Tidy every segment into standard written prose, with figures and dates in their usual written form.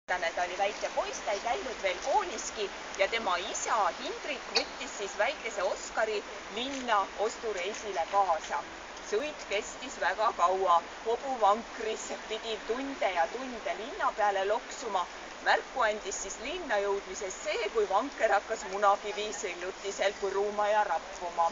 Ta oli väike poiss, ta ei käinud veel kooliski ja tema isa Hindrik võttis siis väikese Oskari linna ostureisile kaasa. Sõit kestis väga kaua, hobuvankris pidi tunde ja tunde linna peale loksuma. Märku andis siis linna jõudmises see, kui vanker hakkas munakivi sillutiselt põruma ja rappuma.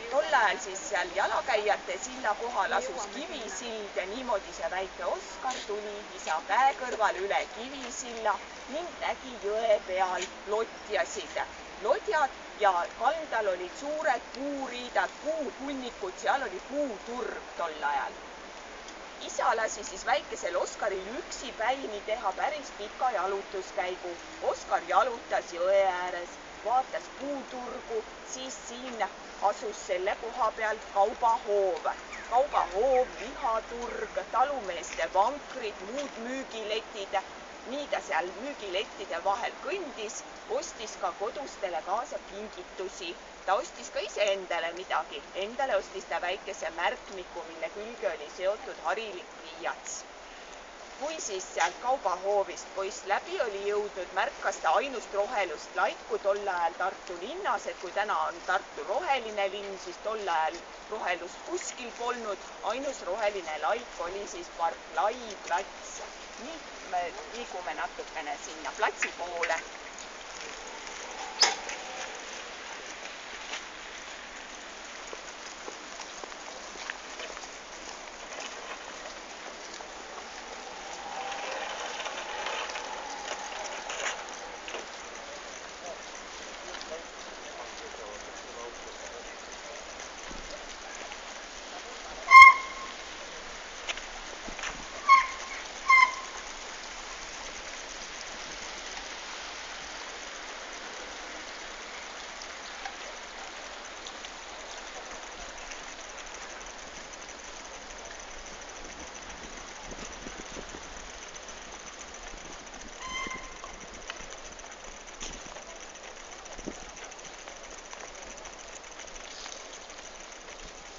Tol ajal siis seal jalakäijate silla kohal asus kivisild ja niimoodi see väike Oskar tuli isa käe kõrval üle kivisilla ning nägi jõe peal lotjasid. Lodjad ja kaldal olid suured puuriidad, puuhunnikud, seal oli puuturg tol ajal. Isa lasi siis väikesel Oskaril üksipäini teha päris pika jalutuskäigu. Oskar jalutas jõe ääres, vaatas puuturgu, siis siin asus selle koha pealt kaubahoov. Kaubahoov, lihaturg, talumeeste vankrid, muud müügiletid. Nii ta seal müügilettide vahel kõndis, ostis ka kodustele kaasa kingitusi. Ta ostis ka ise endale midagi. Endale ostis ta väikese märkmiku, mille külge oli seotud harilik pliiats. Kui siis sealt kaubahoovist poiss läbi oli jõudnud, märkas ta ainust rohelust laiku tol ajal Tartu linnas, et kui täna on Tartu roheline linn, siis tol ajal rohelust kuskil polnud. Ainus roheline laik oli siis Barclay plats. Nii me liigume natukene sinna platsi poole.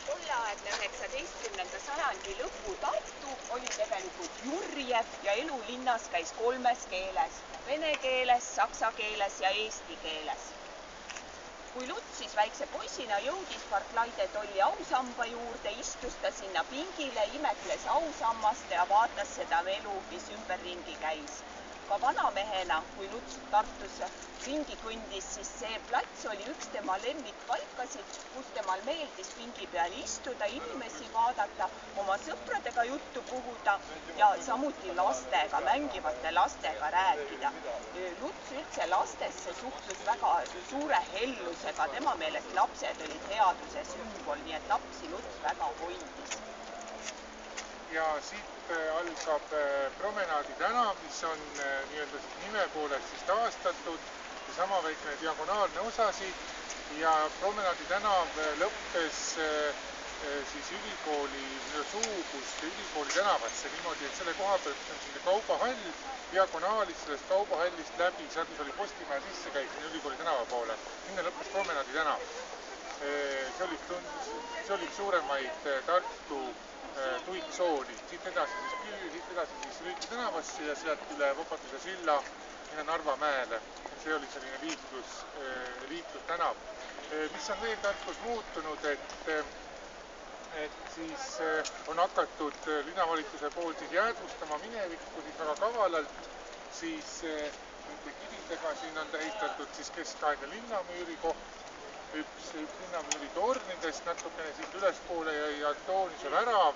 Tolleaegne 19. sajandi lõpu Tartu oli tegelikult jurjev ja elu linnas käis 3 keeles: vene keeles, saksa keeles ja eesti keeles. Kui Luts siis väikse poisina jõudis Barclayde tolli ausamba juurde, istus ta sinna pingile, imekles ausammast ja vaatas seda elu, mis ümberringi käis. Ka vanamehena, kui Luts Tartus ringi kõndis, siis see plats oli üks tema lemmikpaikasid, kus temal meeldis pingi peal istuda, inimesi vaadata, oma sõpradega juttu puhuda ja samuti lastega, mängivate lastega rääkida. Luts üldse lastesse suhtlus väga suure hellusega, tema meelest lapsed olid headuse sümbol, nii et lapsi Luts väga hoidis. Ja siit algab Promenaadi tänav, mis on nii-öelda nime poolest siis taastatud ja sama väikene diagonaalne osasi ja Promenaadi tänav lõppes siis ülikooli suugust ülikooli tänavasse niimoodi, et selle koha pealt on selline kaubahall, diagonaalis sellest kaubahallist läbi, seal kus oli Postimäe sissekäik ülikooli tänava poole, sinna lõppes Promenaadi tänav. See oli suuremaid Tartu tuiksooni, siit edasi siis Rüütli tänavasse ja sealt üle Vabaduse silla minna Narva mäele. See oli selline liiklustänav. Mis on veel Tartus muutunud, et siis on hakatud linnavalitsuse poolt siis jäädvustama minevikku siis väga kavalalt, siis kividega siin on ehitatud siis keskaegne linnamüüri koht, üks linnamüüri tornidest natukene siit ülespoole jäi Antonise värav,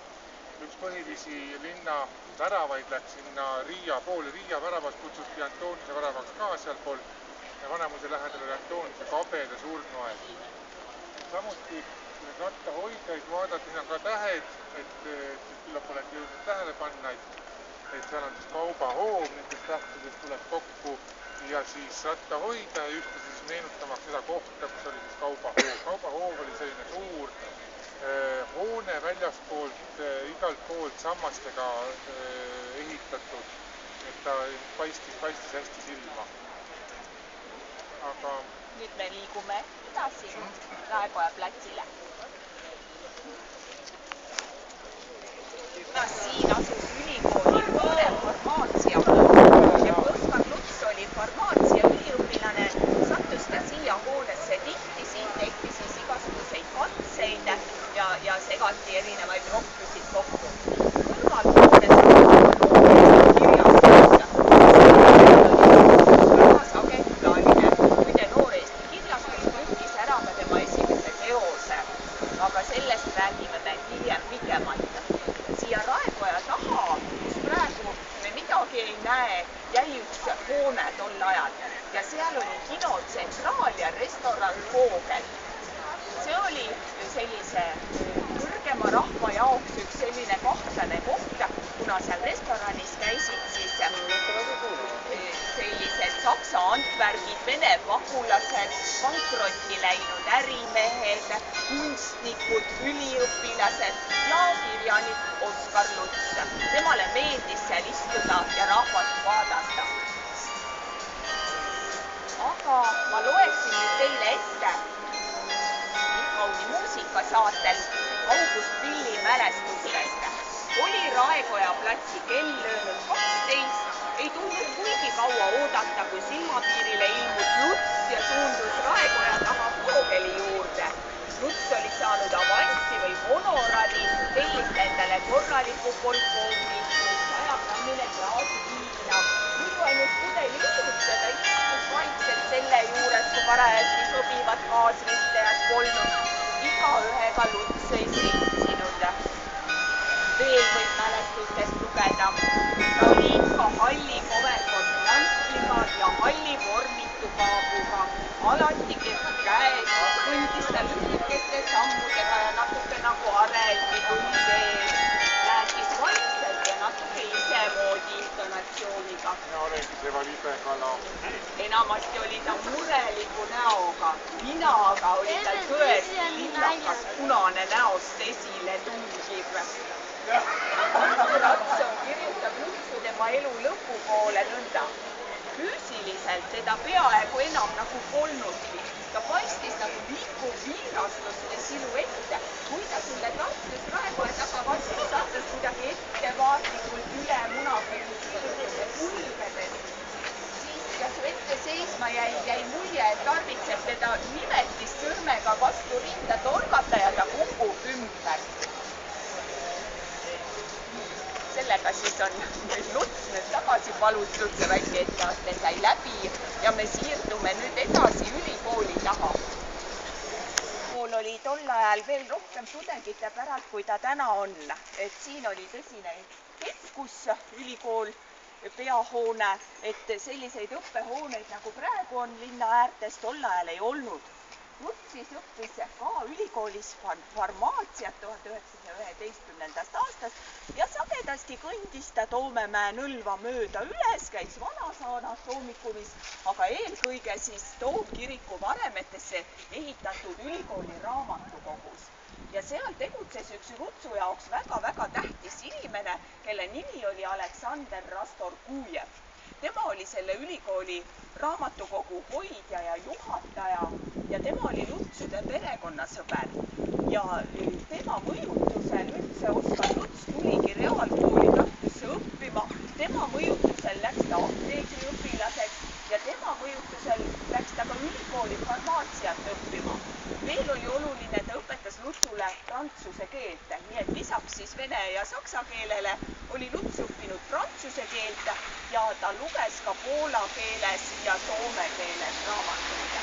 üks põhilisi linna väravaid läks sinna Riia poole, Riia väravast kutsuti Antonise väravaks ka sealpool ja Vanemuise lähedal oli Antonise kabeda surnuaed. Samuti need rattahoidjaid vaadata, siin on ka tähed, et küllap olete jõudnud tähele panna, et seal on siis kaubahoov, nendest tähtedest tuleb kokku ja siis rattahoidja ja ühtlasi siis meenutamaks seda kohta, kus oli siis kaubahoov. Kaubahoov oli selline suur hoone väljaspoolt, igalt poolt sammastega ehitatud, et ta paistis hästi silma. Aga nüüd me liigume edasi Raekoja platsile. Siin asus ülikooli farmaatsia. Ja kui Oskar Luts oli farmaatsia üliõpilane, sattus ta siia hoonesse tihti, siin tehti siis igasuguseid katseid ja segati erinevaid rohtusid kokku. Kõrval hoones väga sagedulaline. Muide, noor Eesti kirjastus trükkis ära ka tema esimese teose, aga sellest räägime me hiljem pikemalt. Siia Raekoja taha, kus praegu me midagi ei näe, jäi üks hoone tol ajal ja seal oli kino Tsentraal ja restoran Voogel. See oli sellise kõrgema rahva jaoks üks selline kahtlane koht, kuna seal restoranis käisid siis sellised saksa Antwergid, vene pagulased, pankrotti läinud ärimehed, kunstnikud, üliõpilased ja kirjanik Oskar Luts. Temale meeldis seal istuda ja rahvast vaadata. Aga ma loeksin nüüd teile ette kauni muusikasaatel August Pilli mälestustest. Oli Raekoja platsi kell löönud 12, ei tulnud kuigi kaua oodata, kui silmapiirile ilmus Luts ja suundus Raekoja taha Voogeli juurde. Luts oli saanud avanssi või honorari, tellis endale korraliku portfooni, 100-grammine klaas viina. Muidu ainult pudeli õlut ja ta istus vaikselt selle juures, kui parajasti sobivat kaasvistajat polnud. Igaühega Luts ei seksinud. Veel võib mälestustest lugeda. Ta oli ikka halli koverkond manskliga ja halli vormitu kaabuga. Alati kepp käes, kõndis ta lühikeste sammudega ja natuke nagu areldi põlve ees. Rääkis vaikselt ja natuke isemoodi intonatsiooniga. Ja olengi see libekala. Enamasti oli ta mureliku näoga. Nina aga oli tal tõesti linnakas punane näost esile tungiv. Ratson kirjutab Lutsu tema elu lõpupoole nõnda. Füüsiliselt teda peaaegu enam nagu polnudki. Ta paistis nagu liikuv viirastluste siluette, kui ta sulle Tartus Raekoja taga vastu sattus kuidagi ettevaatlikult üle munakirjutuse kulgedes. Siis ja su ette seisma jäi mulje, et tarvitseb teda nimetis sõrmega vastu rinda torgata ja ta kukub ümber. Sellega siis on Luts nüüd tagasi palutud, see väike etteaste sai läbi ja me siirdume nüüd edasi ülikooli taha. Kool oli tol ajal veel rohkem tudengite päralt, kui ta täna on. Et siin oli tõsine keskus, ülikool, peahoone, et selliseid õppehooneid nagu praegu on linna äärtes tol ajal ei olnud. Luts siis õppis ka ülikoolis farmaatsiat 1911. aastast ja sagedasti kõndis ta Toomemäe Nõlva mööda üles, käis Vanas Anatoomikumis, aga eelkõige siis Toomkiriku varemetesse ehitatud ülikooli raamatukogus. Ja seal tegutses üks Lutsu jaoks väga-väga tähtis inimene, kelle nimi oli Aleksander Rastorgujev. Tema oli selle ülikooli raamatukogu hoidja ja juhataja ja tema oli Lutsude perekonnasõber. Ja tema mõjutusel üldse Oskar Luts tuligi reaalkooli Tartusse õppima. Tema mõjutusel läks ta apteekriõpilaseks ja tema mõjutusel läks ta ka ülikooli farmaatsiat õppima. Veel oli oluline, ta õpetas Lutsule prantsuse keelt, nii et lisaks siis vene ja saksa keelele oli Luts õppinud prantsuse keelt ja ta luges ka poola keeles ja soome keeles raamatuid.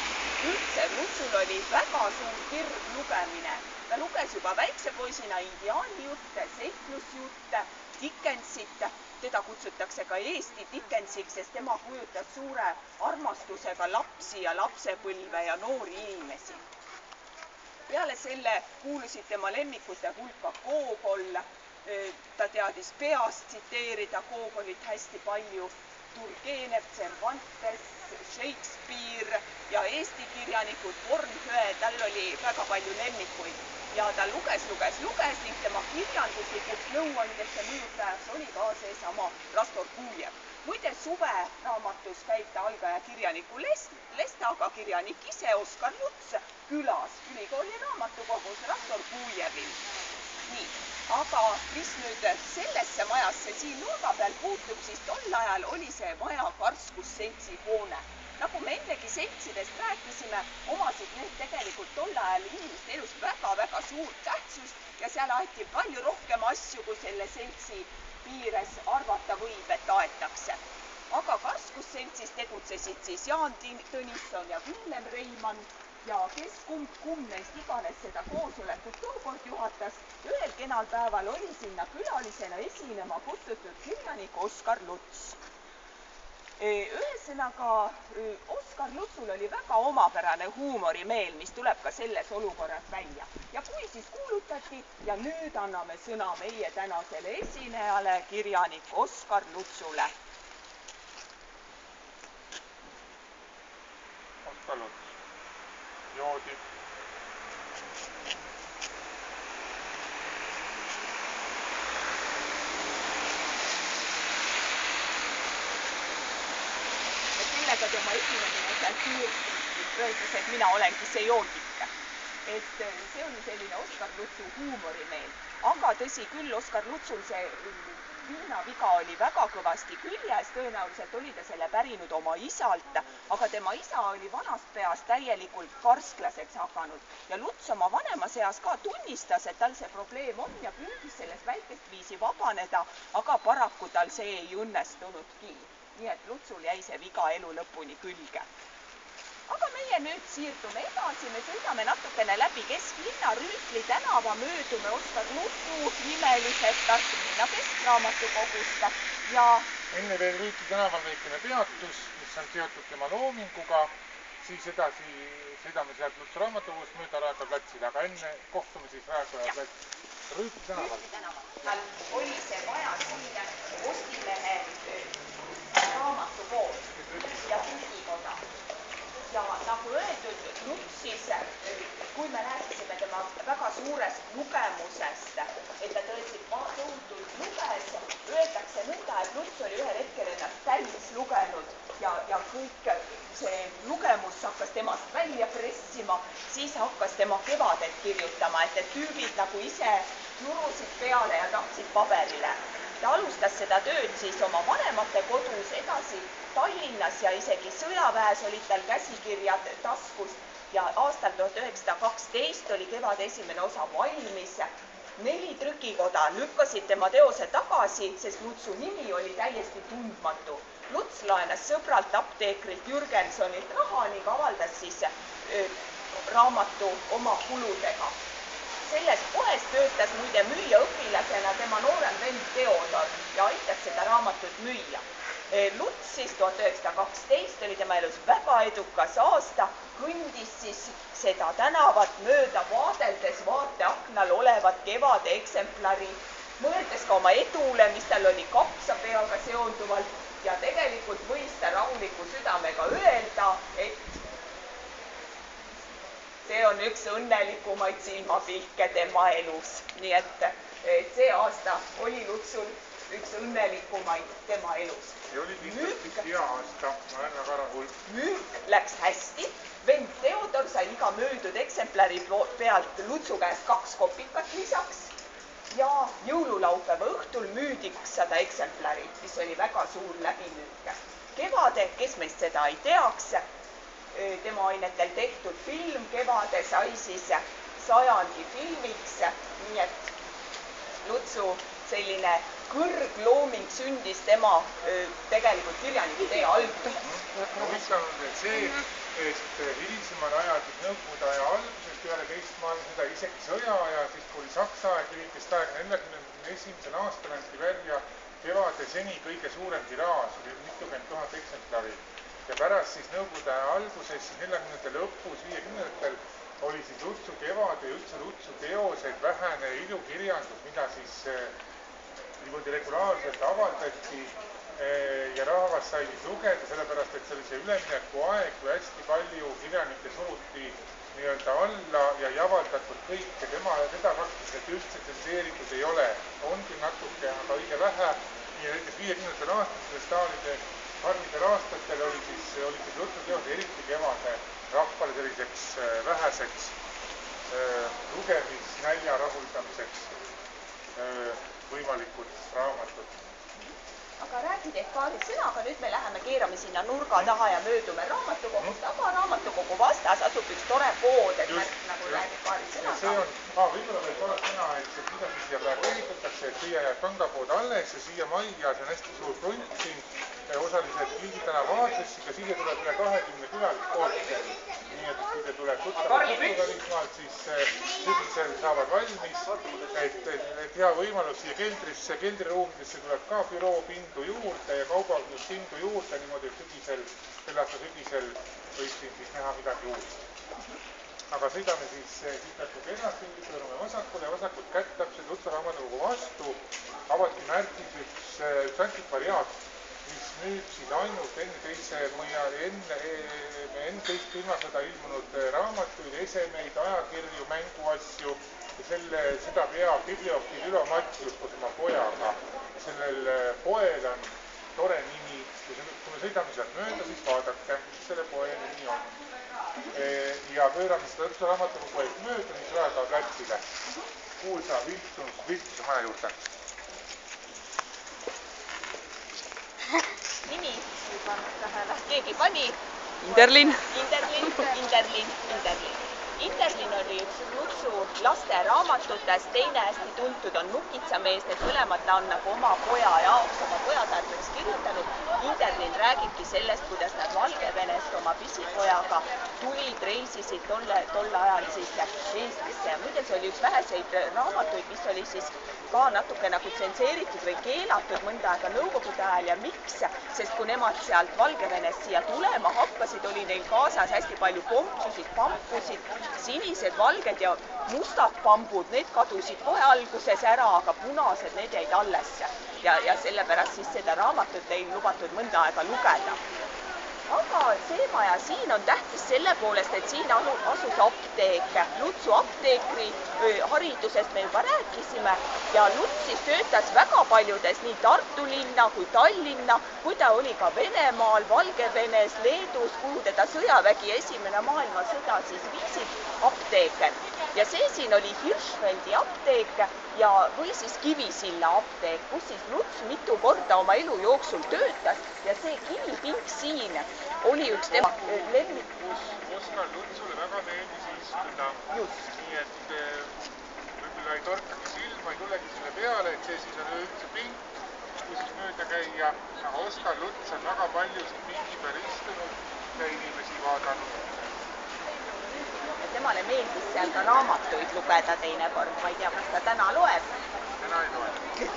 Üldse Lutsul oli väga suur kirg lugemine. Ta luges juba väikse poisina indiaanijutte, seiklusjutte, Dickensit. Teda kutsutakse ka Eesti Dickensiks, sest tema kujutas suure armastusega lapsi ja lapsepõlve ja noori inimesi. Peale selle kuulusid tema lemmikute hulka Gogol. Ta teadis peast tsiteerida Gogolit hästi palju. Turgenev, Cervantes, Shakespeare ja Eesti kirjanikud Bornhöhe, tal oli väga palju lemmikuid. Ja ta luges ning tema kirjanduslikuks nõuandjate mõjutajaks oli ka seesama Rastorgujev. Muide, suve raamatus käib ta algaja kirjaniku Lestaga, kirjanik ise Oskar Luts külas ülikooli raamatukogus Rastorgujevil. nii, aga mis nüüd sellesse majasse siin nurga peal puutub, siis tol ajal oli see maja Karskusseltsi hoone. Nagu me ennegi seltsidest rääkisime, omasid need tegelikult tol ajal inimeste elus väga-väga suurt tähtsust ja seal aeti palju rohkem asju, kui selle seltsi piires arvata võib, et aetakse. Aga Karskusseltsis tegutsesid siis Jaan Tõnisson ja Villem Reimann ja kes kumb neist iganes seda koosolekut tookord juhatas. Ühel kenal päeval oli sinna külalisena esinema kutsutud kirjanik Oskar Luts. Ühesõnaga, Oskar Lutsul oli väga omapärane huumorimeel, mis tuleb ka selles olukorras välja. Ja kui siis kuulutati ja nüüd anname sõna meie tänasele esinejale, kirjanik Oskar Lutsule. Oskar Luts, joodi. Sellega tema esinemine seal piirdus, öeldes, et mina olengi see joodike. Et see oli selline Oskar Lutsu huumorimeel. Aga tõsi küll, Oskar Lutsul see viinaviga oli väga kõvasti küljes, tõenäoliselt oli ta selle pärinud oma isalt, aga tema isa oli vanast peast täielikult karsklaseks hakanud. Ja Luts oma vanemas eas ka tunnistas, et tal see probleem on ja püüdis sellest väikest viisi vabaneda, aga paraku tal see ei õnnestunudki. Nii et Lutsul jäi see viga elu lõpuni külge. Aga meie nüüd siirdume edasi, me sõidame natukene läbi kesklinna Rüütli tänava, möödume Oskar Lutsu nimelisest Tartu linna Keskraamatukogust ja enne veel Rüütli tänaval väikene peatus, mis on seotud tema loominguga, siis edasi sõidame sealt Lutsu raamatukogust mööda Raekoja platsile, aga enne kohtume siis Raekoja platsil. Rüütli tänaval. Tal oli see vaja siin Postimehe raamatupood ja trükikoda. Ja nagu öeldud, Luts siis, kui me rääkisime tema väga suurest lugemusest, et ta tõesti tohutult luges, öeldakse nõnda, et Luts oli ühel hetkel ennast täis lugenud ja kõik see lugemus hakkas temast välja pressima, siis hakkas tema Kevadet kirjutama, et need tüübid nagu ise nurusid peale ja tahtsid paberile. Ta alustas seda tööd siis oma vanemate kodus, edasi Tallinnas ja isegi sõjaväes olid tal käsikirjad taskus ja aastal 1912 oli Kevade esimene osa valmis. 4 trükikoda lükkasid tema teose tagasi, sest Lutsu nimi oli täiesti tundmatu. Luts laenas sõbralt apteekrilt Jürgensonilt raha ning avaldas siis raamatu oma kuludega. Selles poes töötas muide müüjaõpilasena tema noorem vend Theodor ja aitas seda raamatut müüa. Luts siis 1912 oli tema elus väga edukas aasta, kõndis siis seda tänavat mööda vaadeldes vaateaknal olevat Kevade eksemplari, mõeldes ka oma edule, mis tal oli kapsapeaga seonduvalt ja tegelikult võis ta rahuliku südamega öelda, et see on üks õnnelikumaid silmapilke tema elus. Nii et see aasta oli Lutsul üks õnnelikumaid tema elus. Ja oli kindlasti hea aasta, ma olen väga rahul. Müük läks hästi. Vend Theodor sai iga möödud eksemplari pealt Lutsu käest 2 kopikat lisaks. Ja jõululaupäeva õhtul müüdi 100 eksemplari, mis oli väga suur läbimüük. Kevade, kes meist seda ei teaks, tema ainetel tehtud film Kevade sai siis 100. filmiks, nii et Lutsu selline kõrglooming sündis tema tegelikult kirjaniku tee alguses. Mis on veel see, et hilisemal ajal Nõukogude aja alguses peale teist maailmasõda isegi sõja ja siis kui oli Saksa aeg, lühikest aega 1941. aastal anti välja Kevade seni kõige suurem tiraaž, oli mitukümmend 000 eksemplari. Ja pärast siis Nõukogude aja alguses, siis 40. lõpus, 50. oli siis Lutsu Kevade ja üldse Lutsu teosed vähene ilukirjandus, mida siis niimoodi regulaarselt avaldati ja rahvas sai siis lugeda, sellepärast et see oli see ülemineku aeg, kui hästi palju kirjanikke suruti nii-öelda alla ja ei avaldatud kõike. Teda praktiliselt üldse tsenseeritud ei ole. On küll natuke, aga õige vähe. Ja näiteks 50. aastatel Stalini karmidel aastatel oli siis Lutsu teosed eriti Kevade rahvale selliseks väheseks lugemisnälja rahuldamiseks. võimalikud raamatud. Aga räägid ehk paari sõnaga, nüüd me läheme, keerame sinna nurga taha ja möödume raamatukogust, aga raamatukogu vastas asub üks tore pood, et Märt nagu räägib paari sõnaga. See on, võib-olla veel paar sõna, et mida siis siia praegu ehitatakse, et siia jääb pangapood alles ja siia majja, see on hästi suur krunt siin, osaliselt Liigi tänava aadressiga, siia tuleb üle 20 külaliskorteri. Nii et kui te tuleb tuttavalt, siis sügisel saavad valmis, et hea võimalus siia keldrisse, keldriruumidesse tuleb ka büroopindu juurde ja kaubanduspindu juurde, niimoodi, et sügisel, selle aasta sügisel võib siin siis näha midagi uut. Aga sõidame siis natuke edasi, pöörame vasakule ja vasakult kätt täpselt Lutsa raamatukogu vastu, avati märgis üks antikvariaat, mis müüb siis ainult enne teist ilmasõda ilmunud raamatuid, esemeid, ajakirju, mänguasju ja seda veab bibliofiil Ülo Matjus koos oma pojaga. Sellel poel on tore nimi, kui me sõidame sealt mööda, siis vaadake, mis selle poe nimi on. Ja pöörame seda Lutsa raamatukogu eest mööda, mis Raekoja platsile. Kuulsa Viltsuse maja juurde. Nimi ei pannud tähele. Keegi pani? Interlin. Interlin oli üks Lutsu laste raamatutest, teine hästi tuntud on Nukitsamees, need mõlemad ta on nagu oma poja jaoks, oma pojatärneks kirjutanud. Interlin räägibki sellest, kuidas nad Valgevenest oma pisipojaga tulid, reisisid tol ajal siis Eestisse. Ja muide, see oli üks väheseid raamatuid, mis oli siis ka natuke nagu tsenseeritud või keelatud mõnda aega Nõukogude ajal ja miks? Sest kui nemad sealt Valgevenest siia tulema hakkasid, oli neil kaasas hästi palju kompsusid, pampusid, sinised, valged ja mustad pambud, need kadusid kohe alguses ära, aga punased, need jäid alles. Ja sellepärast siis seda raamatut ei lubatud mõnda aega lugeda. Aga see maja siin on tähtis selle poolest, et siin asus apteek. Lutsu apteekri haridusest me juba rääkisime ja Luts siis töötas väga paljudes nii Tartu linna kui Tallinna, kui ta oli ka Venemaal, Valgevenes, Leedus, kuhu teda sõjavägi Esimene maailmasõda siis viisid apteeke. Ja see siin oli Hirschfeldi apteek või siis Kivisilla apteek, kus siis Luts mitu korda oma elu jooksul töötas ja see kivipink siin oli üks tema lemmikus. Oskar Lutsule väga meeldis istuda. Nii et võib-olla ei torkagi silma, ei tulegi selle peale, et see siis on üldse pink, kui siis mööda käia. Aga Oskar Luts on väga palju siin pingi peal istunud ja inimesi vaadanud. Temale meeldis seal ka raamatuid lugeda teinekord, ma ei tea, kas ta täna loeb. Täna ei loe.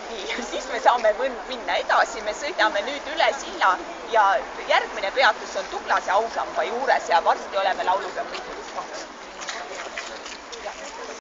Nii, siis me saame minna edasi, me sõidame nüüd üle silla ja järgmine peatus on Tuglase ausamba juures ja varsti oleme laulupeo võidus.